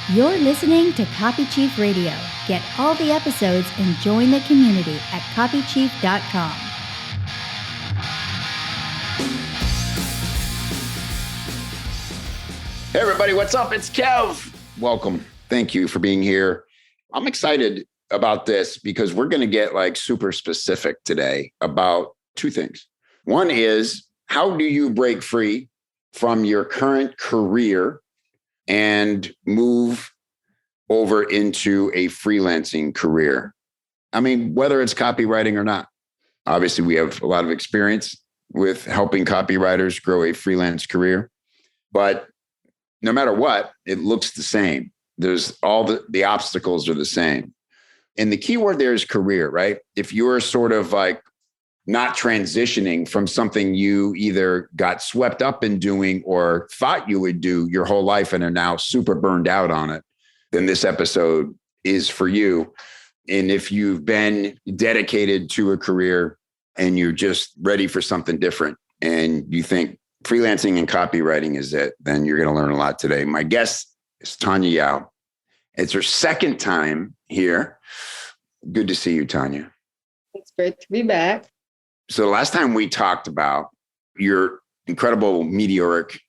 You're listening to Copy Chief Radio. Get all the episodes and join the community at copychief.com. Hey everybody, what's up? It's Kev. Welcome. Thank you for being here. I'm excited about this because we're going to get super specific today about two things. One is, how do you break free from your current career and move over into a freelancing career? I mean, whether it's copywriting or not. Obviously, we have a lot of experience with helping copywriters grow a freelance career, but no matter what, it looks the same. There's all the obstacles are the same. And the key word there is career, right? If you're sort of not transitioning from something you either got swept up in doing or thought you would do your whole life and are now super burned out on it, then this episode is for you. And if you've been dedicated to a career and you're just ready for something different and you think freelancing and copywriting is it, then you're going to learn a lot today. My guest is Tania Yeo. It's her second time here. Good to see you, Tania. It's great to be back. So the last time we talked about your incredible meteoric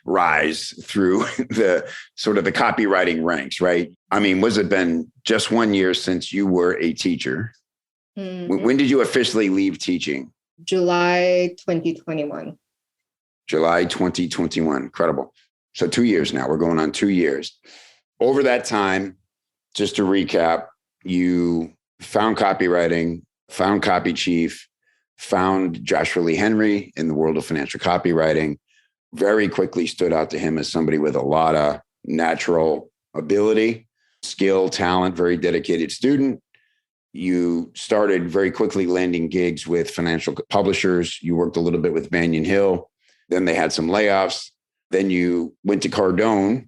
rise through the sort of the copywriting ranks, right? I mean, was it been just 1 year since you were a teacher? Mm-hmm. When did you officially leave teaching? July 2021. July 2021. Incredible. So 2 years now. We're going on 2 years. Over that time, just to recap, you found copywriting, found Copy Chief, found Joshua Lee Henry in the world of financial copywriting, very quickly stood out to him as somebody with a lot of natural ability, skill, talent, very dedicated student. You started very quickly landing gigs with financial publishers. You worked a little bit with Banyan Hill. Then they had some layoffs. Then you went to Cardone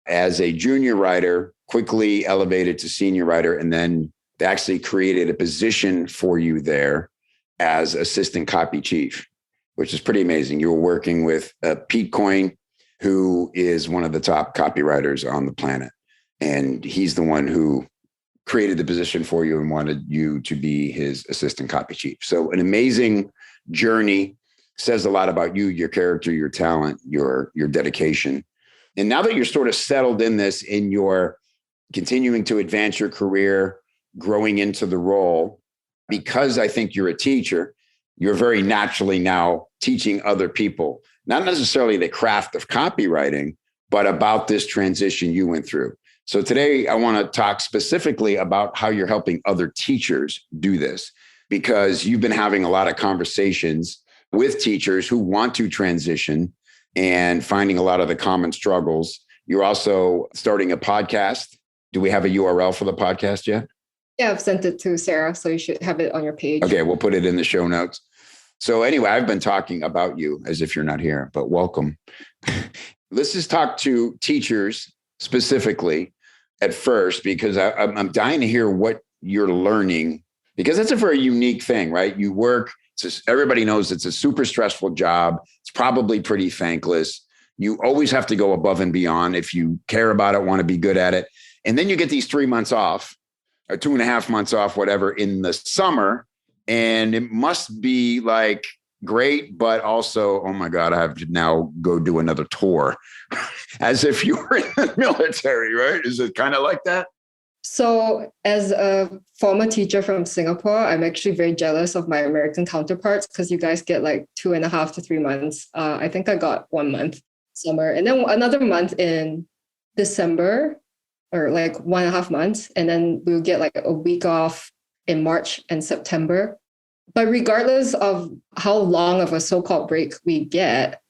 as a junior writer, quickly elevated to senior writer, and then they actually created a position for you there as assistant copy chief, which is pretty amazing. You were working with Pete Coyne, who is one of the top copywriters on the planet. And he's the one who created the position for you and wanted you to be his assistant copy chief. So an amazing journey. Says a lot about you, your character, your talent, your dedication. And now that you're sort of settled in this, and you're continuing to advance your career, growing into the role, because I think you're a teacher, you're very naturally now teaching other people, not necessarily the craft of copywriting, but about this transition you went through. So today I want to talk specifically about how you're helping other teachers do this, because you've been having a lot of conversations with teachers who want to transition and finding a lot of the common struggles. You're also starting a podcast. Do we have a URL for the podcast yet? Yeah, I've sent it to Sarah, so you should have it on your page. Okay, we'll put it in the show notes. So anyway, I've been talking about you as if you're not here, but welcome. Let's just talk to teachers specifically at first, because I'm dying to hear what you're learning, because that's a very unique thing, right? You work. Everybody knows it's a super stressful job. It's probably pretty thankless. You always have to go above and beyond if you care about it, want to be good at it. And then you get these 3 months off or 2.5 months off, whatever, in the summer. And it must be great, but also, oh my God, I have to now go do another tour as if you were in the military, right? Is it kind of like that? So as a former teacher from Singapore, I'm actually very jealous of my American counterparts, because you guys get 2.5 to 3 months. I think I got 1 month summer, and then another month in December, or 1.5 months. And then we'll get a week off in March and September. But regardless of how long of a so-called break we get,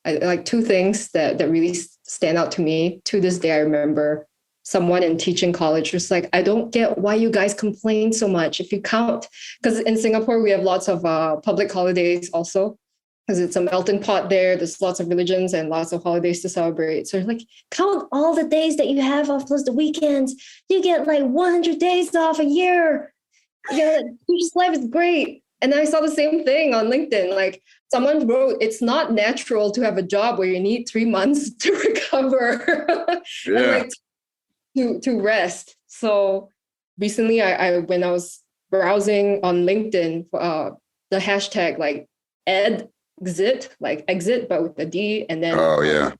I two things that really stand out to me. To this day, I remember someone in teaching college was like, I don't get why you guys complain so much. If you count, because in Singapore, we have lots of public holidays also, because it's a melting pot there. There's lots of religions and lots of holidays to celebrate. So count all the days that you have off plus the weekends. You get 100 days off a year. Your life is great. And I saw the same thing on LinkedIn. Someone wrote, it's not natural to have a job where you need 3 months to recover. Yeah. to rest. So recently I when I was browsing on LinkedIn, the hashtag like exit, like exit, but with a D, and then Oh yeah.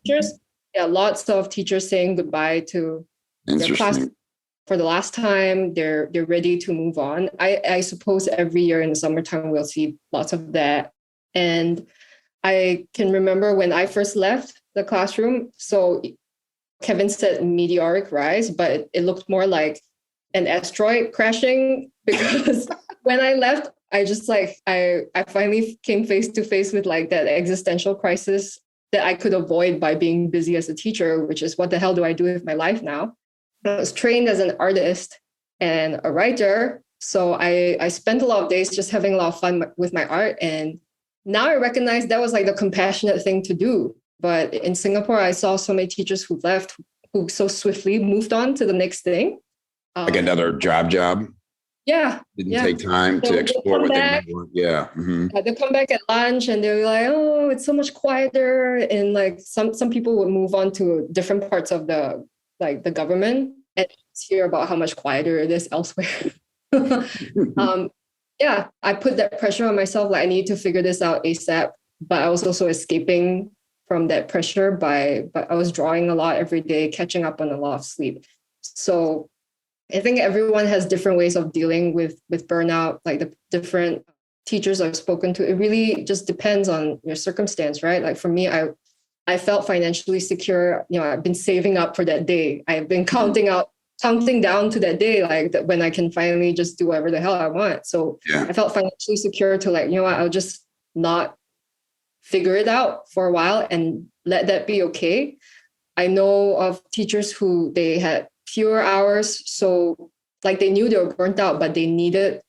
teachers. Yeah, lots of teachers saying goodbye to their class Interesting. for the last time. They're ready to move on. I suppose every year in the summertime we'll see lots of that. And I can remember when I first left the classroom. So Kevin said meteoric rise, but it looked more like an asteroid crashing because when I left, I just like I finally came face to face with like that existential crisis that I could avoid by being busy as a teacher, which is what the hell do I do with my life now? I was trained as an artist and a writer. So I spent a lot of days just having a lot of fun with my art. And now I recognize that was like the compassionate thing to do. But in Singapore, I saw so many teachers who left, who so swiftly moved on to the next thing. Like another job. Yeah. Didn't take time to explore what they want. Yeah. Mm-hmm. They come back at lunch and they're like, oh, it's so much quieter. And like some people would move on to different parts of the government and hear about how much quieter it is elsewhere. Yeah, I put that pressure on myself. Like I need to figure this out ASAP. But I was also escaping from that pressure but I was drawing a lot every day, catching up on a lot of sleep. So I think everyone has different ways of dealing with burnout, like the different teachers I've spoken to. It really just depends on your circumstance, right? Like for me, I felt financially secure. You know, I've been saving up for that day. I've been counting down to that day, like that when I can finally just do whatever the hell I want. So yeah. I felt financially secure to like, you know what, I'll just not figure it out for a while and let that be okay. I know of teachers who they had fewer hours. So like they knew they were burnt out, but they needed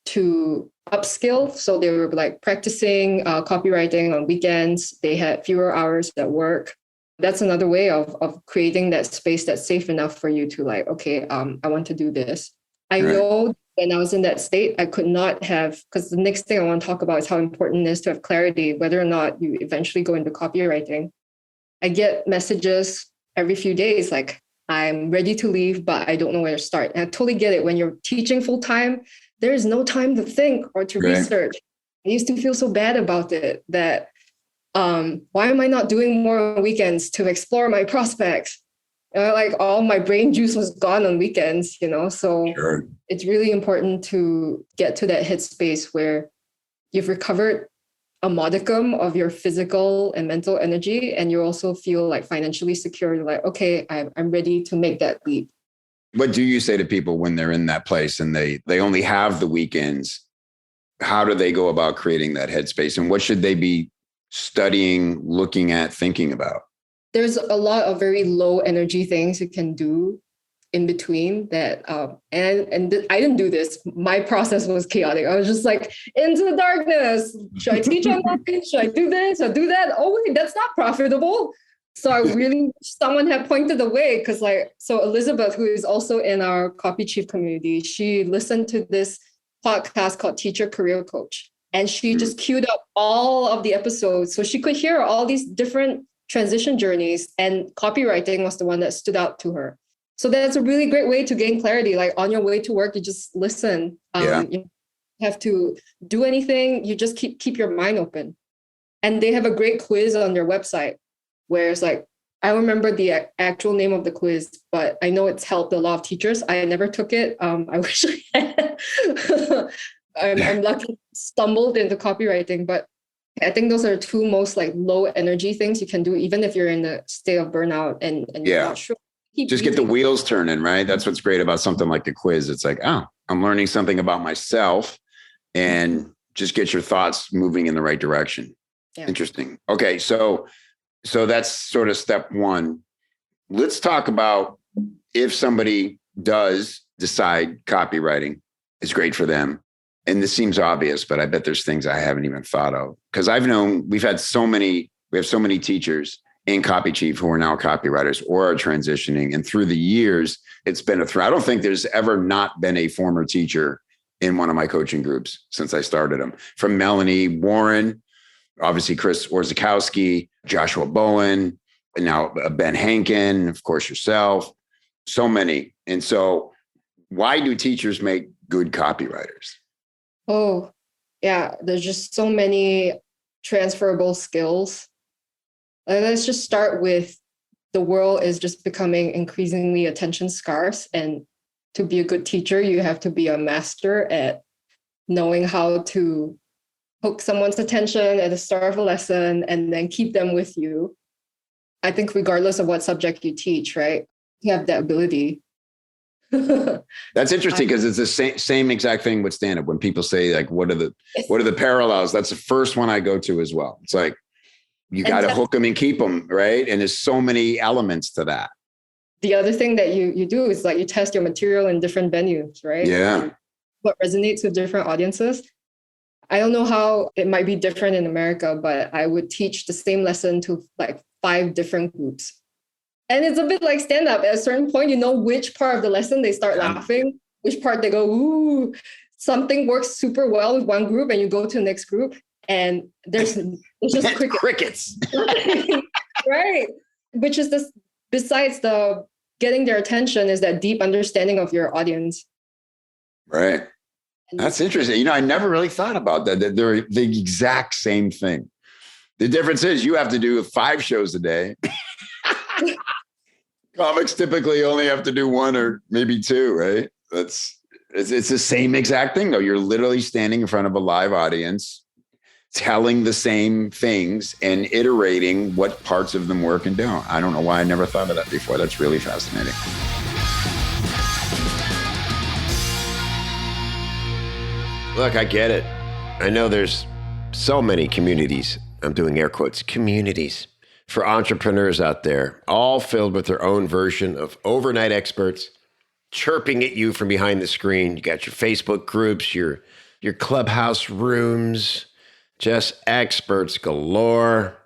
to upskill. So they were like practicing copywriting on weekends. They had fewer hours at work. That's another way of creating that space that's safe enough for you to like, okay, I want to do this. I know when I was in that state, I could not have, because the next thing I want to talk about is how important it is to have clarity, whether or not you eventually go into copywriting. I get messages every few days like, I'm ready to leave, but I don't know where to start. And I totally get it. When you're teaching full time, there is no time to think or to research. I used to feel so bad about it that why am I not doing more on weekends to explore my prospects? Like all my brain juice was gone on weekends, you know? So it's really important to get to that headspace where you've recovered a modicum of your physical and mental energy, and you also feel like financially secure. You're like, okay, I'm ready to make that leap. What do you say to people when they're in that place and they only have the weekends? How do they go about creating that headspace, and what should they be studying, looking at, thinking about? There's a lot of very low energy things you can do in between that. I didn't do this. My process was chaotic. I was just like, into the darkness. Should I teach online? Should I do this or do that? Oh, wait, that's not profitable. So I really wish someone had pointed the way, because so Elizabeth, who is also in our Copy Chief community, she listened to this podcast called Teacher Career Coach. And she just queued up all of the episodes so she could hear all these different transition journeys, and copywriting was the one that stood out to her. So that's a really great way to gain clarity. Like on your way to work, you just listen. You don't have to do anything. You just keep your mind open. And they have a great quiz on their website where it's like, I don't remember the actual name of the quiz, but I know it's helped a lot of teachers. I never took it. I wish I had. I'm lucky stumbled into copywriting, but I think those are two most like low energy things you can do, even if you're in a state of burnout and you're not sure. Just get the wheels turning, right? That's what's great about something like the quiz. It's like, oh, I'm learning something about myself, and just get your thoughts moving in the right direction. Yeah. Interesting. Okay. So that's sort of step one. Let's talk about if somebody does decide copywriting is great for them. And this seems obvious, but I bet there's things I haven't even thought of, because we have so many teachers in Copy Chief who are now copywriters or are transitioning. And through the years, it's been a threat. I don't think there's ever not been a former teacher in one of my coaching groups since I started them. From Melanie Warren, obviously Chris Orzakowski, Joshua Bowen, and now Ben Hankin, of course, yourself. So many. And so why do teachers make good copywriters? Oh, yeah. There's just so many transferable skills. Let's just start with the world is just becoming increasingly attention scarce. And to be a good teacher, you have to be a master at knowing how to hook someone's attention at the start of a lesson and then keep them with you. I think regardless of what subject you teach, right? You have that ability. That's interesting because it's the same exact thing with stand-up. When people say like, what are the parallels? That's the first one I go to as well. It's like, you got to hook them and keep them, right? And there's so many elements to that. The other thing that you do is like you test your material in different venues, right? Yeah. What resonates with different audiences. I don't know how it might be different in America, but I would teach the same lesson to like 5 different groups. And it's a bit like stand-up. At a certain point, you know which part of the lesson they start laughing, which part they go, ooh, something works super well with one group and you go to the next group and it's just crickets. Right. Which is this, besides the getting their attention, is that deep understanding of your audience. Right. That's interesting. I never really thought about that. They're the exact same thing. The difference is you have to do 5 shows a day. Comics typically only have to do 1 or maybe 2, right? It's the same exact thing, though. You're literally standing in front of a live audience, telling the same things and iterating what parts of them work and don't. I don't know why I never thought of that before. That's really fascinating. Look, I get it. I know there's so many communities. I'm doing air quotes, communities for entrepreneurs out there, all filled with their own version of overnight experts chirping at you from behind the screen. You got your Facebook groups, your Clubhouse rooms, just experts galore.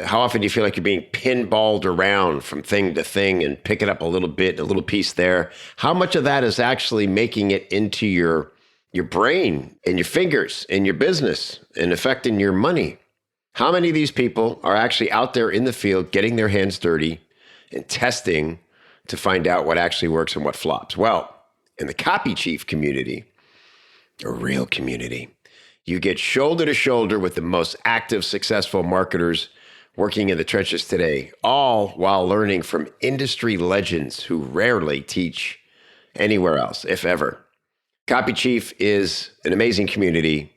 How often do you feel like you're being pinballed around from thing to thing and picking up a little bit, a little piece there? How much of that is actually making it into your brain and your fingers and your business and affecting your money? How many of these people are actually out there in the field getting their hands dirty and testing to find out what actually works and what flops? Well, in the Copy Chief community, a real community, you get shoulder to shoulder with the most active, successful marketers working in the trenches today, all while learning from industry legends who rarely teach anywhere else, if ever. Copy Chief is an amazing community,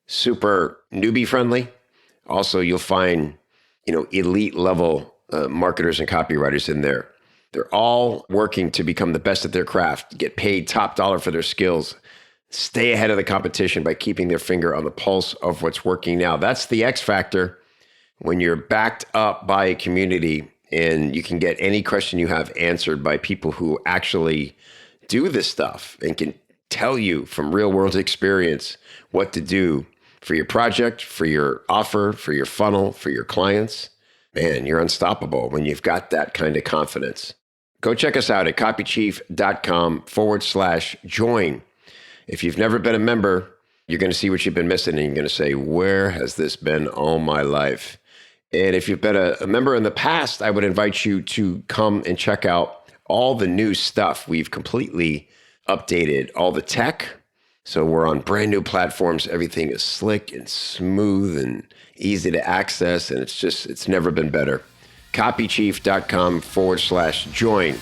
super newbie friendly. Also, you'll find, elite level marketers and copywriters in there. They're all working to become the best at their craft, get paid top dollar for their skills, stay ahead of the competition by keeping their finger on the pulse of what's working now. That's the X factor when you're backed up by a community and you can get any question you have answered by people who actually do this stuff and can tell you from real world experience what to do for your project, for your offer, for your funnel, for your clients. Man, you're unstoppable when you've got that kind of confidence. Go check us out at copychief.com/join. If you've never been a member, you're going to see what you've been missing and you're going to say, where has this been all my life? And if you've been a member in the past, I would invite you to come and check out all the new stuff. We've completely updated all the tech. So we're on brand new platforms. Everything is slick and smooth and easy to access. And it's never been better. Copychief.com/join.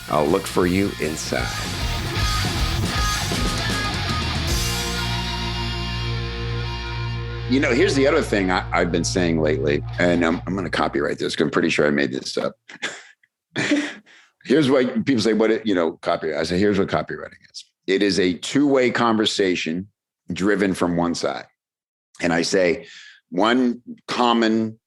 I'll look for you inside. Here's the other thing I've been saying lately, and I'm going to copyright this because I'm pretty sure I made this up. Here's what people say, copyright. I say, here's what copywriting is. It is a 2-way conversation driven from one side. And I say one common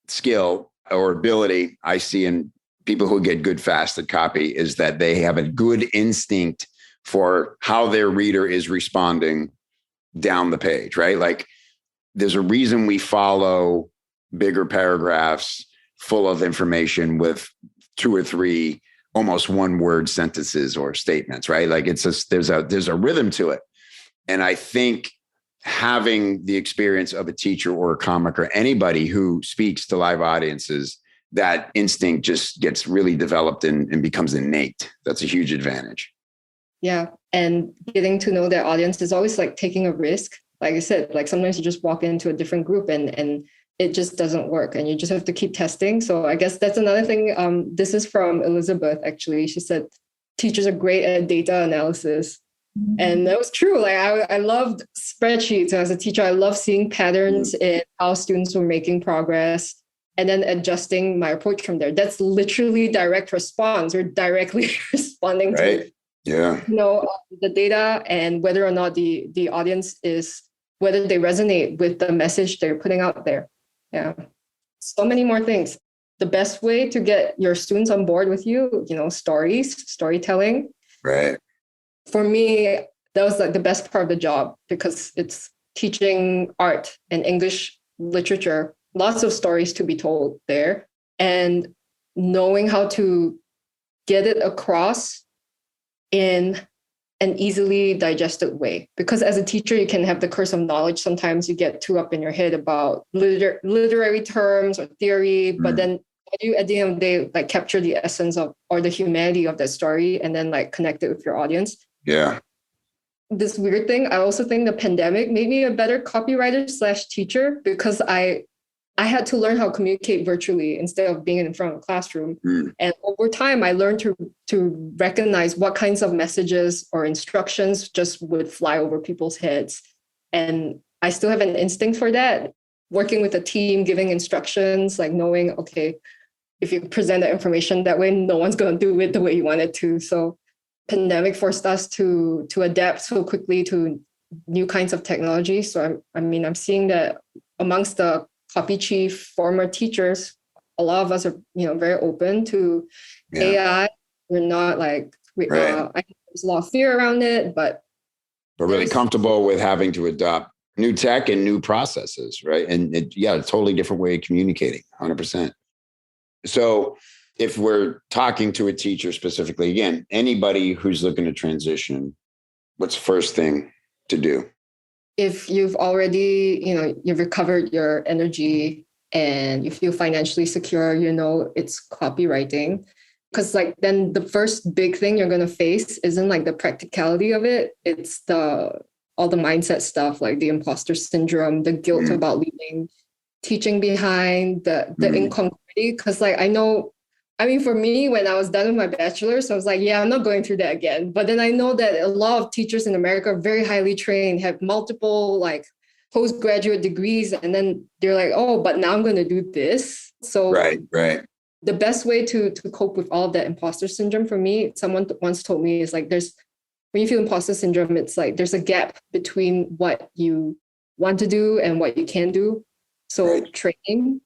skill or ability I see in people who get good fast at copy is that they have a good instinct for how their reader is responding down the page, right? Like there's a reason we follow bigger paragraphs full of information with 2 or 3 almost 1-word sentences or statements, right? Like it's just, there's a rhythm to it. And I think having the experience of a teacher or a comic or anybody who speaks to live audiences that instinct just gets really developed and becomes innate. That's a huge advantage. Yeah. And getting to know their audience is always like taking a risk. Like I said, like sometimes you just walk into a different group and it just doesn't work and you just have to keep testing. So I guess that's another thing. This is from Elizabeth, actually. She said, teachers are great at data analysis. And that was true. Like I loved spreadsheets as a teacher. I love seeing patterns in how students were making progress and then adjusting my approach from there. That's literally direct response. We're directly responding to the data and whether or not the audience is, whether they resonate with the message they're putting out there. Yeah. So many more things. The best way to get your students on board with you, storytelling. Right. For me, that was like the best part of the job because it's teaching art and English literature, lots of stories to be told there, and knowing how to get it across in an easily digested way. Because as a teacher, you can have the curse of knowledge. Sometimes you get too up in your head about literary terms or theory, but then how do you at the end of the day like capture the essence of or the humanity of that story and then like connect it with your audience? Yeah. This weird thing, I also think the pandemic made me a better copywriter / teacher because I had to learn how to communicate virtually instead of being in front of a classroom. And over time, I learned to recognize what kinds of messages or instructions just would fly over people's heads. And I still have an instinct for that. Working with a team, giving instructions, like knowing, okay, if you present the information that way, no one's going to do it the way you want it to. So pandemic forced us to adapt so quickly to new kinds of technology. So I'm seeing that amongst the copy chief former teachers, a lot of us are very open to AI. We're not like I think there's a lot of fear around it, but really comfortable with having to adopt new tech and new processes, right? And a totally different way of communicating, 100%. So if we're talking to a teacher specifically, again, anybody who's looking to transition, what's the first thing to do? If you've already, you've recovered your energy and you feel financially secure, it's copywriting. Because then the first big thing you're going to face isn't like the practicality of it. It's all the mindset stuff, like the imposter syndrome, the guilt about leaving teaching behind, the incongruity. Because for me, when I was done with my bachelor's, I was like, I'm not going through that again. But then I know that a lot of teachers in America are very highly trained, have multiple postgraduate degrees. And then they're like, oh, but now I'm going to do this. So right. The best way to cope with all of that imposter syndrome for me, someone once told me is when you feel imposter syndrome, it's like there's a gap between what you want to do and what you can do. So training,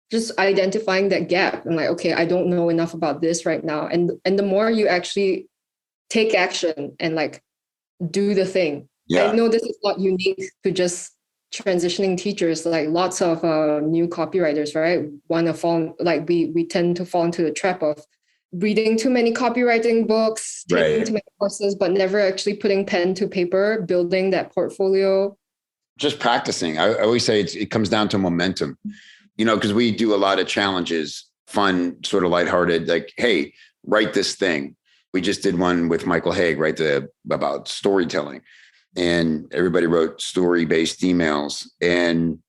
just identifying that gap and okay, I don't know enough about this right now. And the more you actually take action and do the thing. I know this is not unique to just transitioning teachers, lots of new copywriters, right? Want to fall, we tend to fall into the trap of reading too many copywriting books, taking too many courses, but never actually putting pen to paper, building that portfolio. Just practicing. I always say it comes down to momentum, because we do a lot of challenges, fun, sort of lighthearted, hey, write this thing. We just did one with Michael Haig, right? About storytelling. And everybody wrote story-based emails. And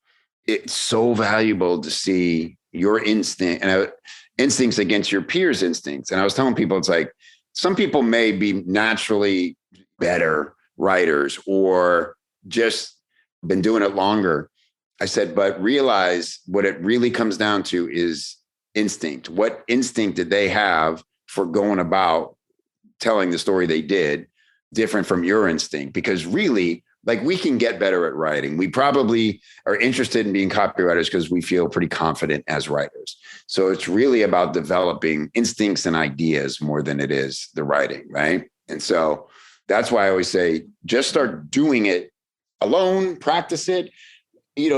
it's so valuable to see your instincts against your peers' instincts. And I was telling people, it's some people may be naturally better writers or just been doing it longer. I said, but realize what it really comes down to is instinct. What instinct did they have for going about telling the story they did different from your instinct? Because really, we can get better at writing. We probably are interested in being copywriters because we feel pretty confident as writers. So it's really about developing instincts and ideas more than it is the writing, right? And so that's why I always say, just start doing it alone, practice it,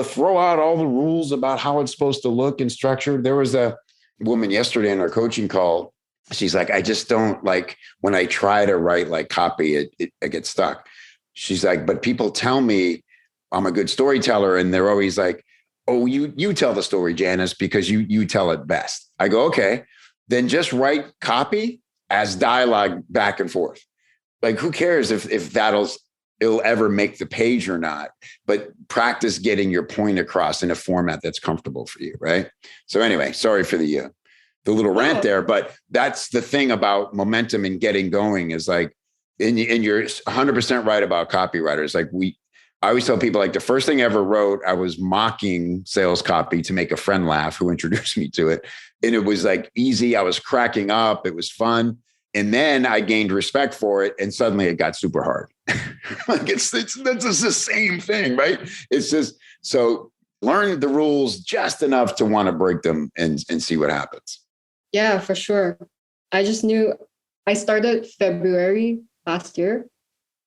throw out all the rules about how it's supposed to look and structure. There was a woman yesterday in our coaching call. She's like, I just don't when I try to write copy, I get stuck. She's like, but people tell me I'm a good storyteller. And they're always like, oh, you tell the story, Janice, because you tell it best. I go, okay, then just write copy as dialogue back and forth. Like, who cares if it'll ever make the page or not, but practice getting your point across in a format that's comfortable for you, right? So anyway, sorry for the little rant there, but that's the thing about momentum and getting going is like, and you're 100% right about copywriters. Like I always tell people, like, the first thing I ever wrote, I was mocking sales copy to make a friend laugh who introduced me to it. And it was like easy. I was cracking up. It was fun. And then I gained respect for it. And suddenly it got super hard. Like that's just the same thing, right? It's just, so learn the rules just enough to want to break them and see what happens. Yeah, for sure. I just knew I started February last year.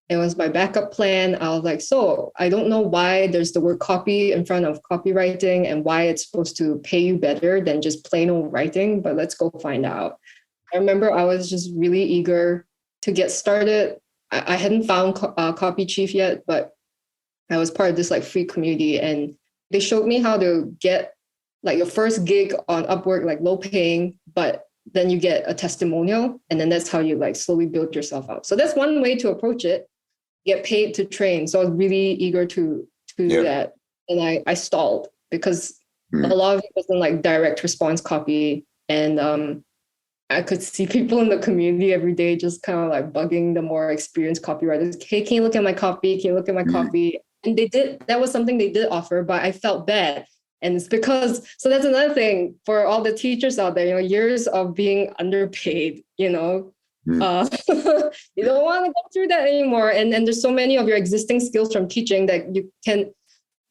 It was my backup plan. I was like, so I don't know why there's the word copy in front of copywriting and why it's supposed to pay you better than just plain old writing, but let's go find out. I remember I was just really eager to get started. I hadn't found Copy Chief yet, but I was part of this like free community, and they showed me how to get like your first gig on Upwork, like low paying, but then you get a testimonial, and then that's how you like slowly build yourself up. So that's one way to approach it. Get paid to train. So I was really eager to do that. And I stalled because a lot of it wasn't like direct response copy. And I could see people in the community every day just kind of like bugging the more experienced copywriters. Hey, can you look at my copy? Can you look at my copy? And they did. That was something they did offer, but I felt bad. And it's because, so that's another thing for all the teachers out there, years of being underpaid, you don't want to go through that anymore. And there's so many of your existing skills from teaching that you can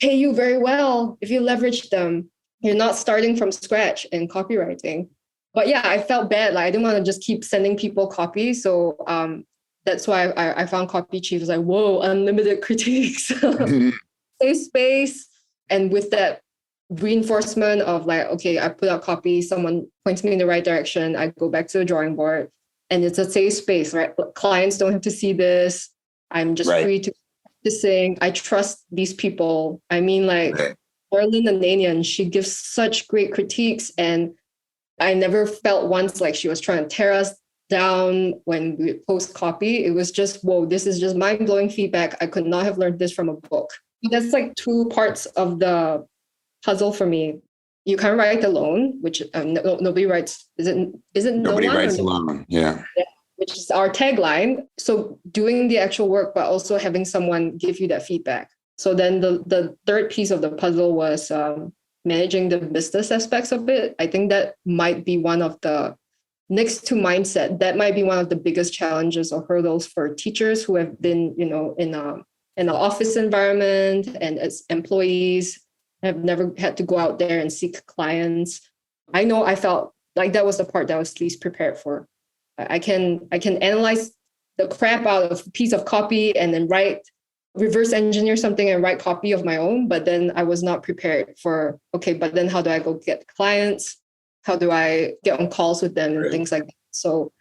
pay you very well if you leverage them. You're not starting from scratch in copywriting. But yeah, I felt bad. Like I didn't want to just keep sending people copy. So that's why I found Copy Chief. It was like, whoa, unlimited critiques, safe space. And with that reinforcement of like, okay, I put out copy, someone points me in the right direction. I go back to the drawing board. And it's a safe space, right? Clients don't have to see this. I'm just free to sing. I trust these people. I mean, like Merlin Ananian, she gives such great critiques. And I never felt once like she was trying to tear us down when we post copy. It was just, whoa, this is just mind-blowing feedback. I could not have learned this from a book. That's like two parts of the puzzle for me. You can't write alone, which nobody writes. Is it nobody writes alone? Yeah. Which is our tagline. So doing the actual work, but also having someone give you that feedback. So then the third piece of the puzzle was managing the business aspects of it. I think that might be one of the, next to mindset, that might be one of the biggest challenges or hurdles for teachers who have been, in an office environment and as employees, have never had to go out there and seek clients. I know I felt like that was the part that I was least prepared for. I can analyze the crap out of a piece of copy and then reverse engineer something and write copy of my own. But then I was not prepared for, okay, but then how do I go get clients? How do I get on calls with them and things like that? So,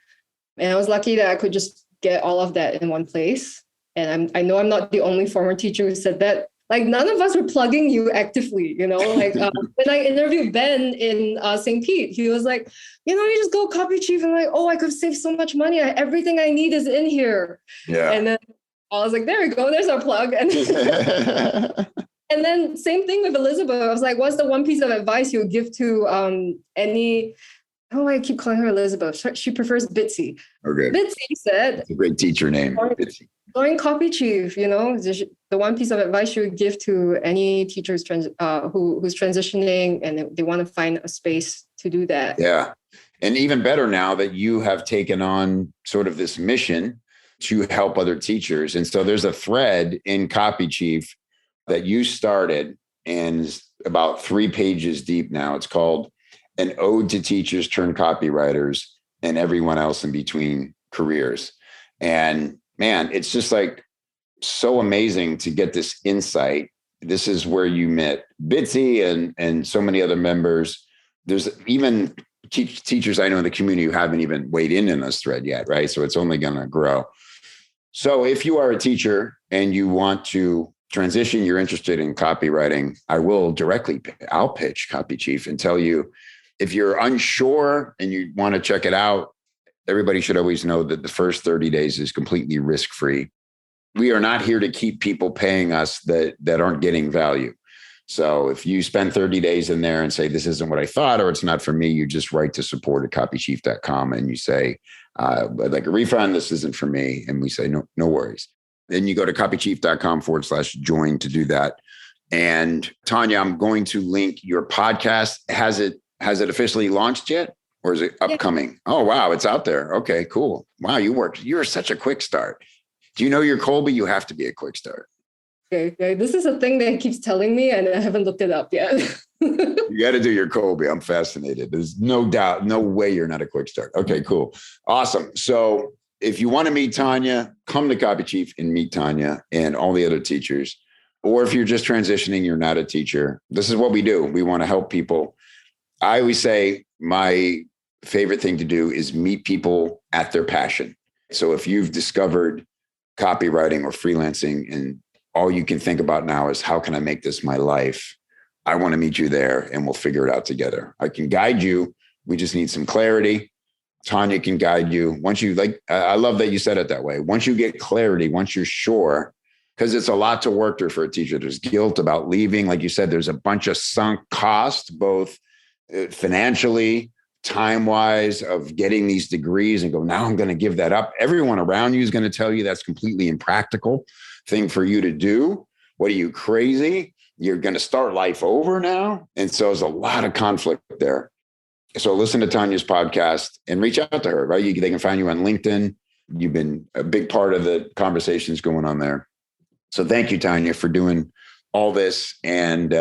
and I was lucky that I could just get all of that in one place. And I know I'm not the only former teacher who said that. Like none of us were plugging you actively, like when I interviewed Ben in St. Pete, he was like, you just go Copy Chief. And like, oh, I could save so much money. Everything I need is in here. Yeah. And then I was like, there we go. There's our plug. And, and then same thing with Elizabeth. I was like, what's the one piece of advice you would give to any, oh, I keep calling her Elizabeth. She prefers Bitsy. Okay. Bitsy said. It's a great teacher name, Bitsy. Join Copy Chief, the one piece of advice you would give to any teacher who's transitioning and they want to find a space to do that. Yeah. And even better now that you have taken on sort of this mission to help other teachers. And so there's a thread in Copy Chief that you started and about 3 pages deep now. It's called An Ode to Teachers Turned Copywriters and Everyone Else in Between Careers. And man, it's just like so amazing to get this insight. This is where you met Bitsy and so many other members. There's even teachers I know in the community who haven't even weighed in this thread yet, right? So it's only going to grow. So if you are a teacher and you want to transition, you're interested in copywriting, I'll pitch Copy Chief and tell you, if you're unsure and you want to check it out, everybody should always know that the first 30 days is completely risk-free. We are not here to keep people paying us that aren't getting value. So if you spend 30 days in there and say, this isn't what I thought, or it's not for me, you just write to support@copychief.com and you say, I'd like a refund, this isn't for me. And we say, no worries. Then you go to copychief.com/join to do that. And Tania, I'm going to link your podcast. Has it officially launched yet? Or is it upcoming? Yeah. Oh, wow. It's out there. Okay, cool. Wow. You're such a quick start. Do you know your Colby? You have to be a quick start. Okay. This is a thing that he keeps telling me and I haven't looked it up yet. You got to do your Colby. I'm fascinated. There's no doubt, no way you're not a quick start. Okay, cool. Awesome. So if you want to meet Tania, come to Copy Chief and meet Tania and all the other teachers. Or if you're just transitioning, you're not a teacher, this is what we do. We want to help people. I always say my favorite thing to do is meet people at their passion. So if you've discovered copywriting or freelancing and all you can think about now is how can I make this my life? I want to meet you there and we'll figure it out together. I can guide you. We just need some clarity. Tania can guide you. Once you I love that you said it that way. Once you get clarity, once you're sure, because it's a lot to work through for a teacher. There's guilt about leaving. Like you said, there's a bunch of sunk cost, both financially, time-wise, of getting these degrees and go, now I'm going to give that up. Everyone around you is going to tell you that's completely impractical thing for you to do. What are you, crazy? You're going to start life over now. And so there's a lot of conflict there. So listen to Tania's podcast and reach out to her, right? They can find you on LinkedIn. You've been a big part of the conversations going on there. So thank you, Tania, for doing all this and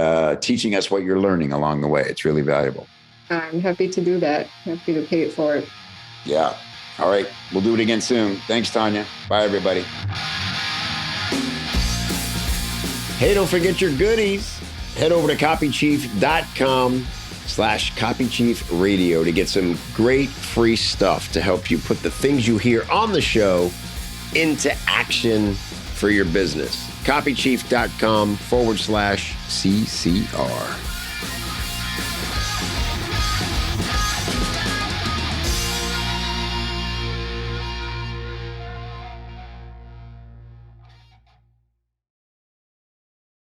teaching us what you're learning along the way. It's really valuable. I'm happy to do that. Happy to pay it forward. Yeah. All right. We'll do it again soon. Thanks, Tania. Bye, everybody. Hey, don't forget your goodies. Head over to copychief.com/copychiefradio to get some great free stuff to help you put the things you hear on the show into action for your business. copychief.com/CCR.